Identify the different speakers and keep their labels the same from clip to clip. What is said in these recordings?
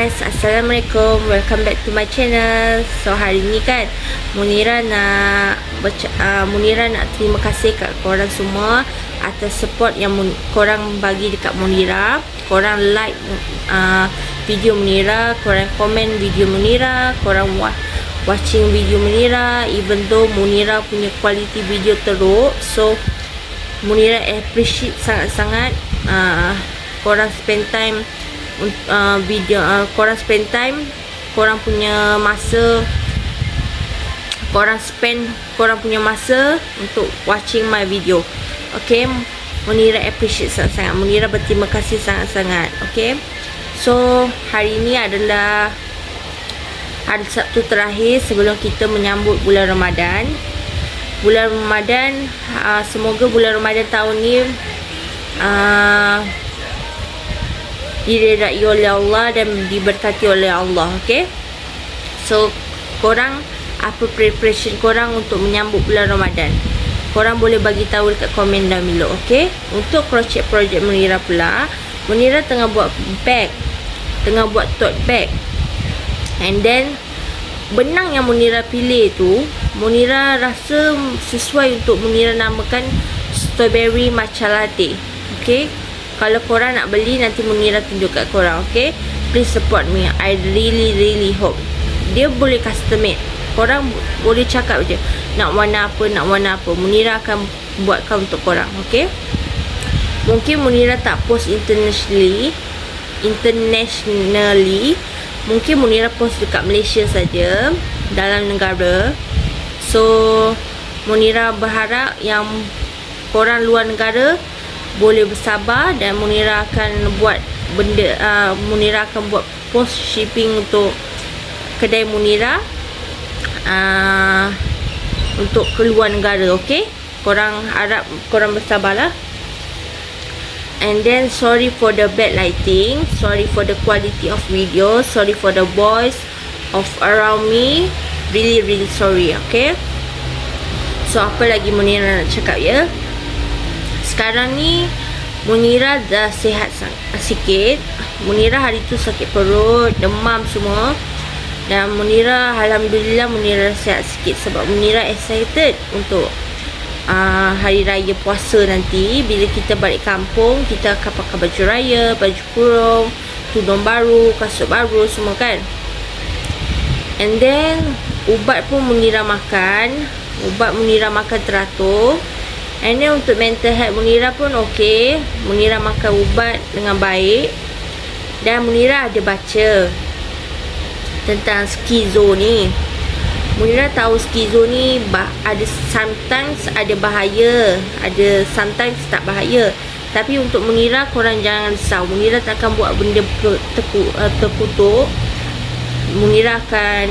Speaker 1: guys, Assalamualaikum. Welcome back to my channel. So hari ni kan Munira nak terima kasih kat korang semua atas support yang korang bagi dekat Munira. Korang like video Munira, korang komen video Munira, korang watching video Munira, even though Munira punya quality video teruk. So Munira appreciate sangat-sangat korang spend time korang spend time, korang punya masa, korang punya masa untuk watching my video. Okay, Munira appreciate sangat-sangat. Munira berterima kasih sangat-sangat. Okay, so hari ni adalah hari Sabtu terakhir sebelum kita menyambut bulan Ramadan. Bulan Ramadan, semoga bulan Ramadan tahun ni diredai oleh Allah dan diberkati oleh Allah. Okay, so korang, apa preparation korang untuk menyambut bulan Ramadan? Korang boleh bagi tahu dekat komen down below. Okay, untuk projek Munira pula, Munira tengah buat bag, tengah buat tote bag. And then benang yang Munira pilih tu, Munira rasa sesuai untuk Munira namakan strawberry matcha latte. Okay, kalau korang nak beli, nanti Munira tunjuk kat korang. Okay, please support me. I really hope. Dia boleh custom made. Korang boleh cakap je nak warna apa. Munira akan buatkan untuk korang. Okay, mungkin Munira tak post internationally. Mungkin Munira post dekat Malaysia saja, dalam negara. So Munira berharap yang korang luar negara boleh bersabar, dan Munira akan buat Munira akan buat post shipping untuk kedai Munira untuk keluar negara. Okay, korang harap korang bersabarlah. And then sorry for the bad lighting, sorry for the quality of video, sorry for the voice of around me, really sorry. Okay, so apa lagi Munira nak cakap ya? Sekarang ni Munira dah sihat sikit. Munira hari tu sakit perut, demam semua, dan Munira alhamdulillah Munira sihat sikit sebab Munira excited untuk hari raya puasa nanti. Bila kita balik kampung, kita akan pakai baju raya, baju kurung, tudung baru, kasut baru semua kan. And then ubat pun Munira makan. Ubat Munira makan teratur. And then untuk mental health Munira pun okey. Munira makan ubat dengan baik. Dan Munira ada baca tentang skizo ni. Munira tahu skizo ni ada sometimes ada bahaya, ada sometimes tak bahaya. Tapi untuk Munira, korang jangan risau. Munira takkan buat benda terkutuk. Munira akan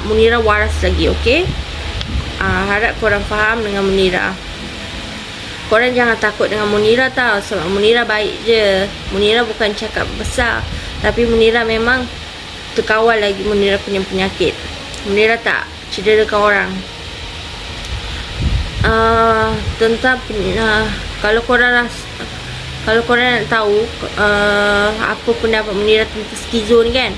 Speaker 1: Munira waras lagi. Okey, harap korang faham dengan Munira. Korang jangan takut dengan Munira tau, sebab Munira baik je. Munira bukan cakap besar, tapi Munira memang terkawal lagi Munira punya penyakit. Munira tak cederakan orang. Tentang kalau korang nak tahu apa pendapat Munira tentang skizo ni kan.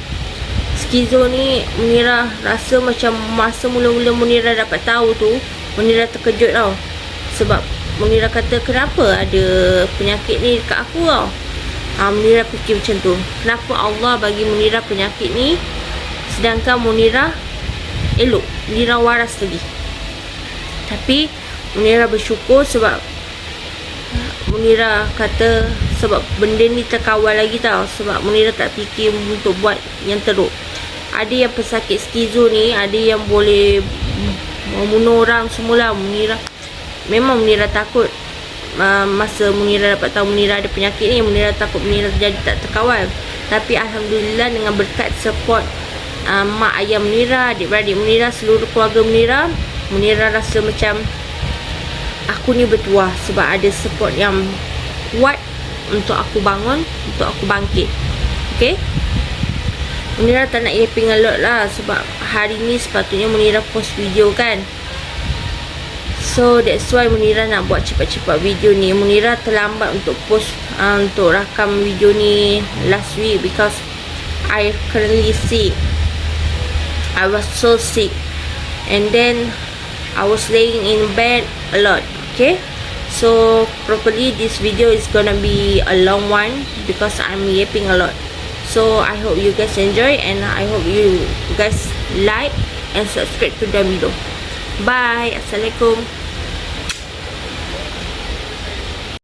Speaker 1: Skizo ni Munira rasa macam masa mula-mula Munira dapat tahu tu, Munira terkejut tau. Sebab Munira kata, kenapa ada penyakit ni dekat aku tau. Munira fikir macam tu, kenapa Allah bagi Munira penyakit ni sedangkan Munira elok, Munira waras lagi. Tapi Munira bersyukur sebab Munira kata sebab benda ni terkawal lagi tau. Sebab Munira tak fikir untuk buat yang teruk. Ada yang pesakit skizo ni, ada yang boleh membunuh orang semula. Memang Munira takut. Masa Munira dapat tahu Munira ada penyakit ni, Munira takut Munira jadi tak terkawal. Tapi alhamdulillah dengan berkat support mak ayah Munira, adik-beradik Munira, seluruh keluarga Munira, Munira rasa macam aku ni bertuah sebab ada support yang kuat untuk aku bangun, untuk aku bangkit. Okay, Munira tak nak yapping a lot lah, sebab hari ni sepatutnya Munira post video kan. So that's why Munira nak buat cepat-cepat video ni. Munira terlambat untuk post, untuk rakam video ni last week because I currently sick. I was so sick, and then I was laying in bed a lot. Okay, so probably this video is gonna be a long one because I'm yapping a lot. So I hope you guys enjoy, and I hope you guys like and subscribe to the video. Bye. Assalamualaikum.